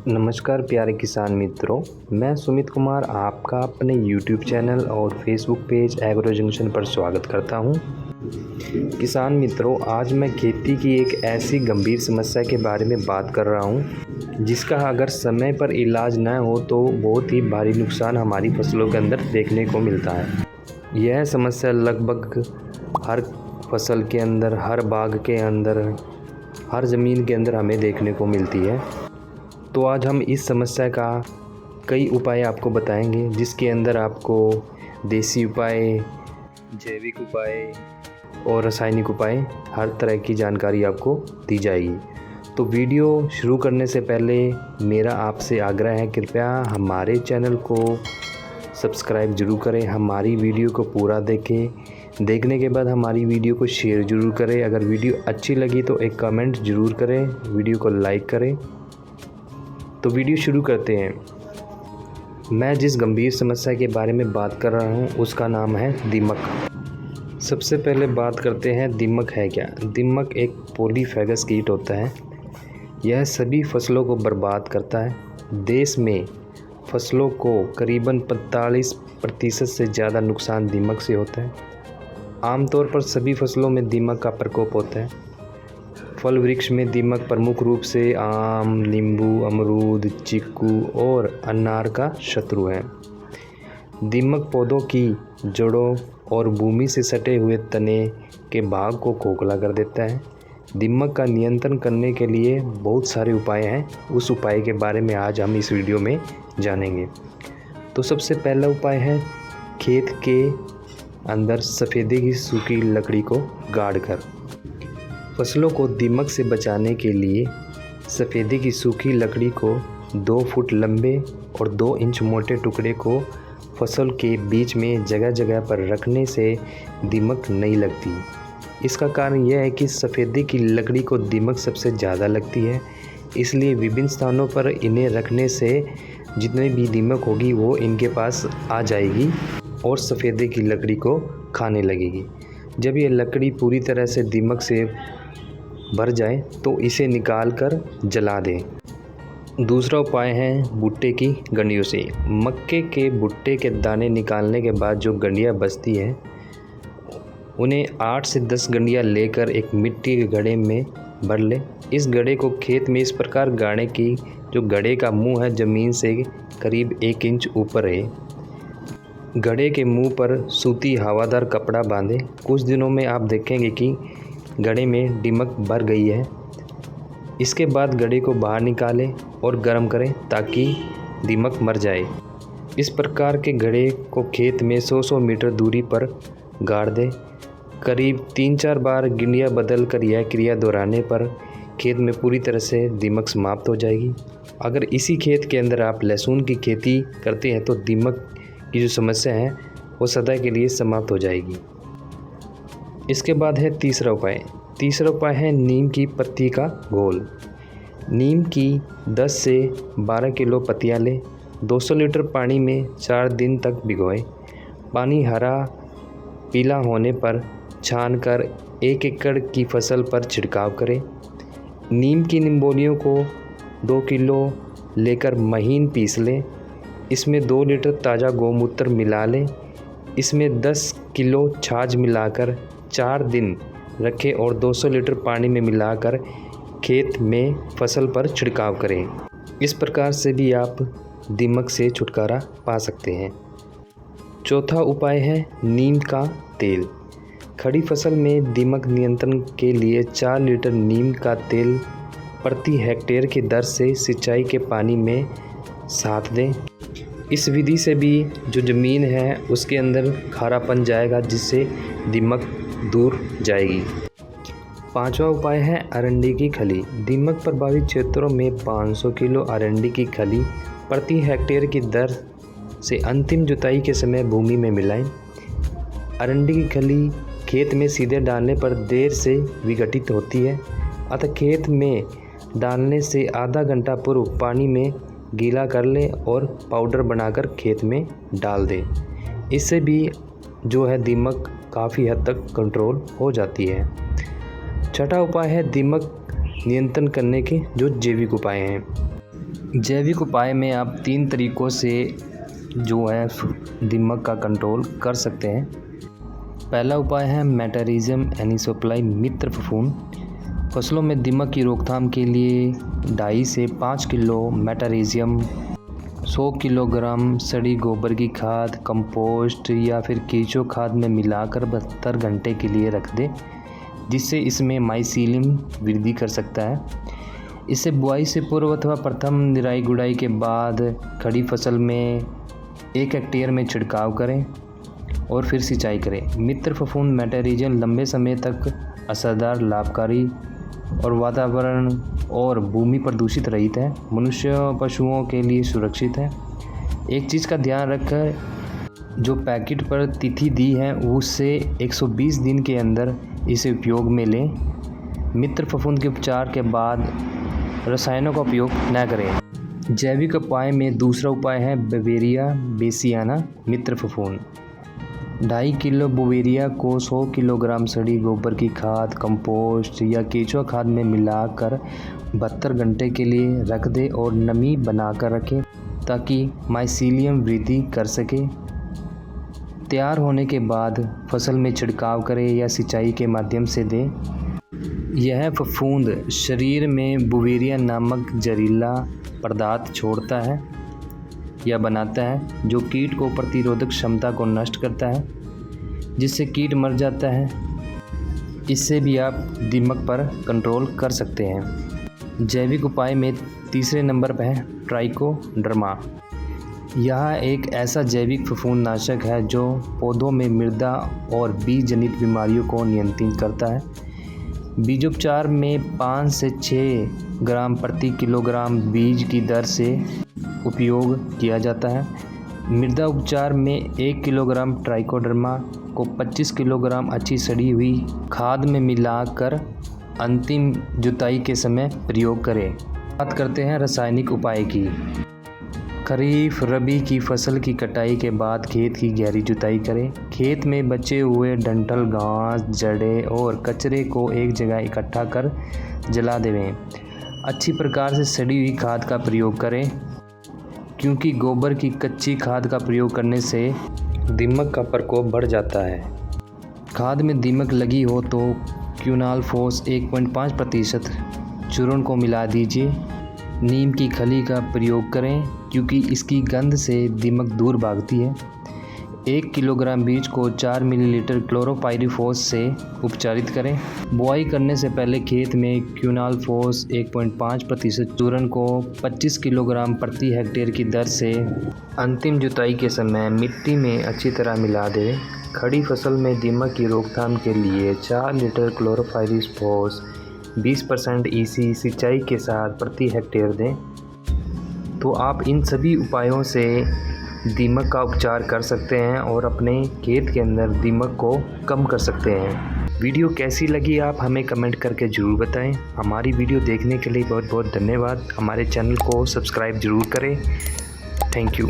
नमस्कार प्यारे किसान मित्रों, मैं सुमित कुमार आपका अपने YouTube चैनल और Facebook पेज एग्रो जंक्शन पर स्वागत करता हूं। किसान मित्रों, आज मैं खेती की एक ऐसी गंभीर समस्या के बारे में बात कर रहा हूं, जिसका अगर समय पर इलाज न हो तो बहुत ही भारी नुकसान हमारी फसलों के अंदर देखने को मिलता है। यह समस्या लगभग हर फसल के अंदर, हर बाग के अंदर, हर ज़मीन के अंदर हमें देखने को मिलती है। तो आज हम इस समस्या का कई उपाय आपको बताएंगे, जिसके अंदर आपको देसी उपाय, जैविक उपाय और रासायनिक उपाय हर तरह की जानकारी आपको दी जाएगी। तो वीडियो शुरू करने से पहले मेरा आपसे आग्रह है, कृपया हमारे चैनल को सब्सक्राइब जरूर करें, हमारी वीडियो को पूरा देखें। देखने के बाद हमारी वीडियो को शेयर ज़रूर करें। अगर वीडियो अच्छी लगी तो एक कमेंट ज़रूर करें, वीडियो को लाइक करें। तो वीडियो शुरू करते हैं। मैं जिस गंभीर समस्या के बारे में बात कर रहा हूं उसका नाम है दीमक। सबसे पहले बात करते हैं दीमक है क्या। दीमक एक पॉलीफेगस कीट होता है। यह सभी फसलों को बर्बाद करता है। देश में फसलों को करीबन 45% से ज़्यादा नुकसान दीमक से होता है। आमतौर पर सभी फसलों में दीमक का प्रकोप होता है। फल वृक्ष में दीमक प्रमुख रूप से आम, नींबू, अमरूद, चीकू और अनार का शत्रु है। दीमक पौधों की जड़ों और भूमि से सटे हुए तने के भाग को खोखला कर देता है। दीमक का नियंत्रण करने के लिए बहुत सारे उपाय हैं। उस उपाय के बारे में आज हम इस वीडियो में जानेंगे। तो सबसे पहला उपाय है खेत के अंदर सफ़ेदे की सूखी लकड़ी को गाड़कर। फसलों को दीमक से बचाने के लिए सफ़ेदे की सूखी लकड़ी को 2 फुट लंबे और 2 इंच मोटे टुकड़े को फसल के बीच में जगह जगह पर रखने से दीमक नहीं लगती। इसका कारण यह है कि सफ़ेदे की लकड़ी को दीमक सबसे ज़्यादा लगती है, इसलिए विभिन्न स्थानों पर इन्हें रखने से जितनी भी दीमक होगी वो इनके पास आ जाएगी और सफ़ेदे की लकड़ी को खाने लगेगी। जब यह लकड़ी पूरी तरह से दीमक से भर जाए तो इसे निकाल कर जला दें। दूसरा उपाय है भुट्टे की गंडियों से। मक्के के भुट्टे के दाने निकालने के बाद जो गंडियाँ बचती हैं, उन्हें 8 से 10 गंडियाँ लेकर एक मिट्टी के घड़े में भर लें। इस घड़े को खेत में इस प्रकार गाड़ें कि जो घड़े का मुंह है ज़मीन से करीब 1 इंच ऊपर रहे। घड़े के मुंह पर सूती हवादार कपड़ा बांधें। कुछ दिनों में आप देखेंगे कि घड़े में दीमक भर गई है। इसके बाद घड़े को बाहर निकालें और गर्म करें ताकि दीमक मर जाए। इस प्रकार के घड़े को खेत में 100 मीटर दूरी पर गाड़ दें। करीब 3-4 बार गिंडियाँ बदल कर यह क्रिया दोहराने पर खेत में पूरी तरह से दीमक समाप्त हो जाएगी। अगर इसी खेत के अंदर आप लहसुन की खेती करते हैं तो दीमक की जो समस्या है वो सदा के लिए समाप्त हो जाएगी। इसके बाद है तीसरा उपाय। तीसरा उपाय है नीम की पत्ती का घोल। नीम की 10 से 12 किलो पत्तियाँ लें। 200 लीटर पानी में 4 दिन तक भिगोएं। पानी हरा पीला होने पर छानकर 1 एकड़ की फसल पर छिड़काव करें। नीम की निम्बोलियों को 2 किलो लेकर महीन पीस लें। इसमें 2 लीटर ताज़ा गौमूत्र मिला लें। इसमें 10 किलो छाछ मिलाकर 4 दिन रखें और 200 लीटर पानी में मिलाकर खेत में फसल पर छिड़काव करें। इस प्रकार से भी आप दीमक से छुटकारा पा सकते हैं। चौथा उपाय है नीम का तेल। खड़ी फसल में दीमक नियंत्रण के लिए 4 लीटर नीम का तेल प्रति हेक्टेयर की दर से सिंचाई के पानी में साथ दें। इस विधि से भी जो ज़मीन है उसके अंदर खारापन जाएगा, जिससे दीमक दूर जाएगी। पांचवा उपाय है अरंडी की खली। दीमक प्रभावित क्षेत्रों में 500 किलो अरंडी की खली प्रति हेक्टेयर की दर से अंतिम जुताई के समय भूमि में मिलाएं। अरंडी की खली खेत में सीधे डालने पर देर से विघटित होती है, अतः खेत में डालने से आधा घंटा पूर्व पानी में गीला कर लें और पाउडर बनाकर खेत में डाल दें। इससे भी जो है दीमक काफ़ी हद तक कंट्रोल हो जाती है। छठा उपाय है दीमक नियंत्रण करने के जो जैविक उपाय हैं। जैविक उपाय में आप 3 तरीक़ों से जो है दीमक का कंट्रोल कर सकते हैं। पहला उपाय है मेटारिज्म एनिसोप्लाई मित्र फफूंद। फसलों में दीमक की रोकथाम के लिए 2.5 से 5 किलो मेटारिज्म 100 किलोग्राम सड़ी गोबर की खाद, कंपोस्ट या फिर केंचुआ खाद में मिलाकर 72 घंटे के लिए रख दें, जिससे इसमें माइसीलियम वृद्धि कर सकता है। इसे बुआई से पूर्व अथवा प्रथम निराई गुड़ाई के बाद खड़ी फसल में 1 हेक्टेयर में छिड़काव करें और फिर सिंचाई करें। मित्र फफूंद मेटारिज्म लंबे समय तक असरदार, लाभकारी और वातावरण और भूमि प्रदूषित रहित है। मनुष्य पशुओं के लिए सुरक्षित है। एक चीज़ का ध्यान रखें, जो पैकेट पर तिथि दी है उससे 120 दिन के अंदर इसे उपयोग में लें। मित्र फफूंद के उपचार के बाद रसायनों का उपयोग न करें। जैविक उपाय में दूसरा उपाय है बवेरिया बेसियाना मित्र फफूंद। 2.5 किलो बवेरिया को 100 किलोग्राम सड़ी गोबर की खाद, कंपोस्ट या केंचुआ खाद में मिलाकर 72 घंटे के लिए रख दें और नमी बनाकर रखें ताकि माइसीलियम वृद्धि कर सके। तैयार होने के बाद फसल में छिड़काव करें या सिंचाई के माध्यम से दें। यह फफूंद शरीर में बवेरिया नामक जहरीला पदार्थ छोड़ता है या बनाता है, जो कीट को प्रतिरोधक क्षमता को नष्ट करता है, जिससे कीट मर जाता है। इससे भी आप दीमक पर कंट्रोल कर सकते हैं। जैविक उपाय में तीसरे नंबर पर है ट्राइकोडर्मा। यह एक ऐसा जैविक फफूंदनाशक है जो पौधों में मृदा और बीज जनित बीमारियों को नियंत्रित करता है। बीजोपचार में 5 से 6 ग्राम प्रति किलोग्राम बीज की दर से उपयोग किया जाता है। मृदा उपचार में 1 किलोग्राम ट्राइकोडर्मा को 25 किलोग्राम अच्छी सड़ी हुई खाद में मिलाकर अंतिम जुताई के समय प्रयोग करें। बात करते हैं रासायनिक उपाय की। खरीफ रबी की फसल की कटाई के बाद खेत की गहरी जुताई करें। खेत में बचे हुए डंठल, घास, जड़ें और कचरे को एक जगह इकट्ठा कर जला दें। अच्छी प्रकार से सड़ी हुई खाद का प्रयोग करें, क्योंकि गोबर की कच्ची खाद का प्रयोग करने से दीमक का प्रकोप बढ़ जाता है। खाद में दीमक लगी हो तो क्विनालफोस 1.5% चूर्ण को मिला दीजिए। नीम की खली का प्रयोग करें, क्योंकि इसकी गंध से दीमक दूर भागती है। 1 किलोग्राम बीज को 4 मिलीलीटर क्लोरोपाइरीफॉस से उपचारित करें। बुआई करने से पहले खेत में क्विनालफोस 1.5% चूर्ण को 25 किलोग्राम प्रति हेक्टेयर की दर से अंतिम जुताई के समय मिट्टी में अच्छी तरह मिला दें। खड़ी फसल में दीमक की रोकथाम के लिए 4 लीटर क्लोरोपाइरीफॉस 20% EC सिंचाई के साथ प्रति हेक्टेयर दें। तो आप इन सभी उपायों से दीमक का उपचार कर सकते हैं और अपने खेत के अंदर दीमक को कम कर सकते हैं। वीडियो कैसी लगी आप हमें कमेंट करके ज़रूर बताएं। हमारी वीडियो देखने के लिए बहुत बहुत धन्यवाद। हमारे चैनल को सब्सक्राइब ज़रूर करें। Thank you.